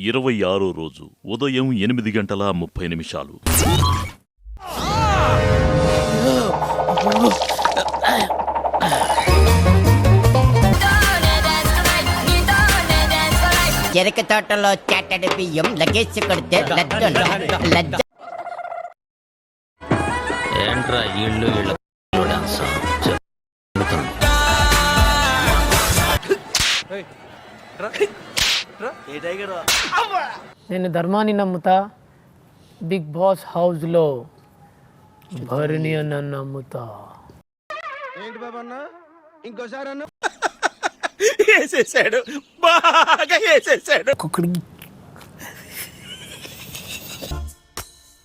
26వ రోజు ఉదయం 8:30. చెరక తోటలో చాటడి బియ్యం లగేసి కొడితే లజ్జ. ఏంట్రా ఇళ్ళు నేను ధర్మాన్ని నమ్ముతా, బిగ్ బాస్ హౌస్ లో భరణి అన్న నమ్ముతా. ఏంటి బాబా అన్న ఇంకోసారి అన్న వేసేసాడు, బాగా వేసేసాడు.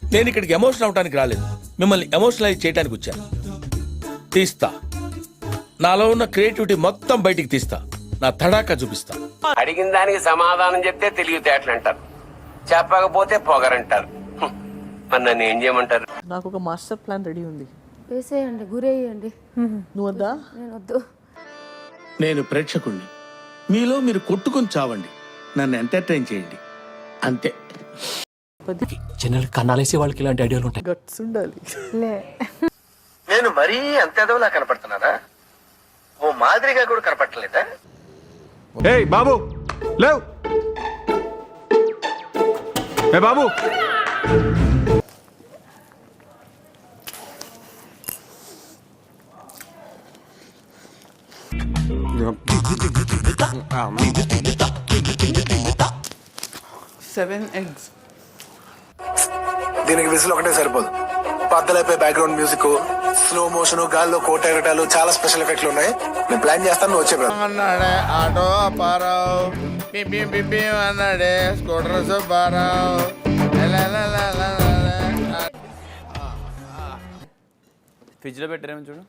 నేను ఇక్కడికి ఎమోషనల్ అవడానికి రాలేదు, మిమ్మల్ని ఎమోషనలైజ్ చేయడానికి వచ్చాను. తీస్తా, నాలో ఉన్న క్రియేటివిటీ మొత్తం బయటికి తీస్తా, నా తడాకా చూపిస్తా. అడిగిన దానికి సమాధానం చెప్తే తెలివితేటలు అంటారు, చెప్పకపోతే పొగరంటారు. మరి నన్ను ఏం చేయమంటారు? నాకు ఒక మాస్టర్ ప్లాన్ రెడీ ఉంది. వేసేయండి, గురేయండి. నువ్వు వద్దా? నేను వద్దు. నేను ప్రేక్షకుణ్ణి, మీలో మీరు కొట్టుకుని చావండి, నన్ను ఎంటర్టైన్ చేయండి, అంతే. జనరల్ కన్నాలేసే వాళ్ళకి ఇలాంటి ఐడియాలు ఉంటాయి. గట్స్ ఉండాలి. నేను మరీ అంత ఎదవలా కనపడుతున్నారా? ఓ మాదిరిగా కూడా కనపడలేదా? ఏయ్ బాబు లేవ్, ఏ బాబు. Seven eggs. దీనికి విజిల్ ఒకటే సరిపోదు, పద్దలైపోయి బ్యాక్గ్రౌండ్ మ్యూజిక్, స్లో మోషన్, గాల్లో కోట ఎగటాలు, చాలా స్పెషల్ ఎఫెక్ట్లు ఉన్నాయి. నేను ప్లాన్ చేస్తాను, నువ్వు వచ్చే. అన్నాడే ఆటో అప్పారావు, పిపి పిపి అన్నాడే స్కూటర్ సుబ్బారావు. ఫ్రిడ్జ్ లో పెట్టారేమో చూడు.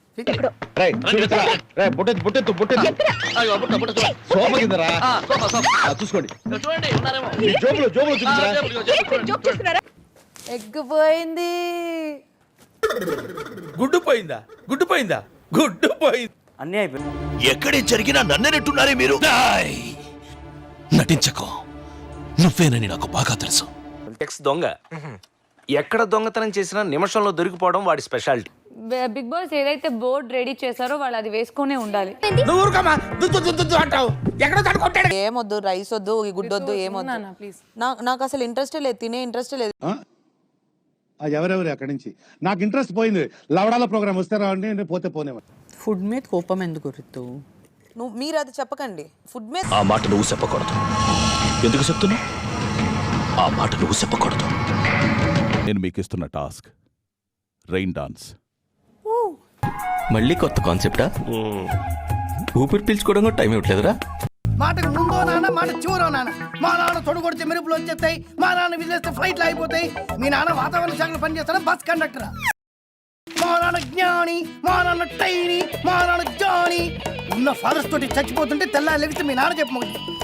ఎగ్ పోయింది. గుడ్డు పోయిందా? గుడ్డు పోయిందా? గుడ్డు పోయింది. అన్నీ అయిపోయింది. ఎక్కడే జరిగినా నన్నెట్టున్నారే మీరు. నటించకో, నువ్వేనని నాకు బాగా తెలుసు. దొంగ ఎక్కడ దొంగతనం చేసినా నిమిషంలో దొరికిపోవడం వాడి స్పెషాలిటీ. బిగ్ బాస్ ఏదైతే బోర్డ్ రెడీ చేశారో వాళ్ళు అది వేసుకునే ఉండాలి. ఏమొద్దు, రైస్ వద్దు, ఈ గుడ్డు వద్దు, ఏమొద్దు. ప్లీజ్, నాకు అసలు ఇంట్రెస్ట్ లేదు, తినే ఇంట్రెస్ట్ లేదు. ఎవరెవరు అక్కడి నుంచి నాకు ఇంట్రెస్ట్ పోయింది. లవడాల ప్రోగ్రామ్ వస్తారా అండి, నేను పోతే పోనేవాడు. ఫుడ్ మీద కోపం ఎందుకు రితు? మీరు అది చెప్పకండి. ఫుడ్ మీద ఆ మాట నువ్వు చెప్పకూడదు. ఎందుకు చెప్తున్నావు? ఆ మాట నువ్వు చెప్పకూడదు. నేను మీకు ఇస్తున్న టాస్క్ రెయిన్ డాన్స్. మళ్ళీ కొత్త కాన్సెప్టా? ఊపిరి పీల్చుకోవడం కూడా టైం ఇవ్వట్లేదురా. మాటకు ముందో నాన్న, మాట చివరో నాన్న. మా నాన్న తొడగొడితే మెరుపులు వచ్చేస్తాయి, మా నాన్న విజిలేస్తే ఫ్లైట్లు అయిపోతాయి. మీ నాన్న వాతావరణ శాఖలో పనిచేస్తాడా, బస్ కండక్టరా? మా నాన్న జ్ఞాని, మా నాన్న టైని, మా నాన్న జాని. ఉన్న ఫాదర్స్ తోటి చచ్చిపోతుంటే తెల్లారి లెగిస్తే మీ నాన్న చెప్పమని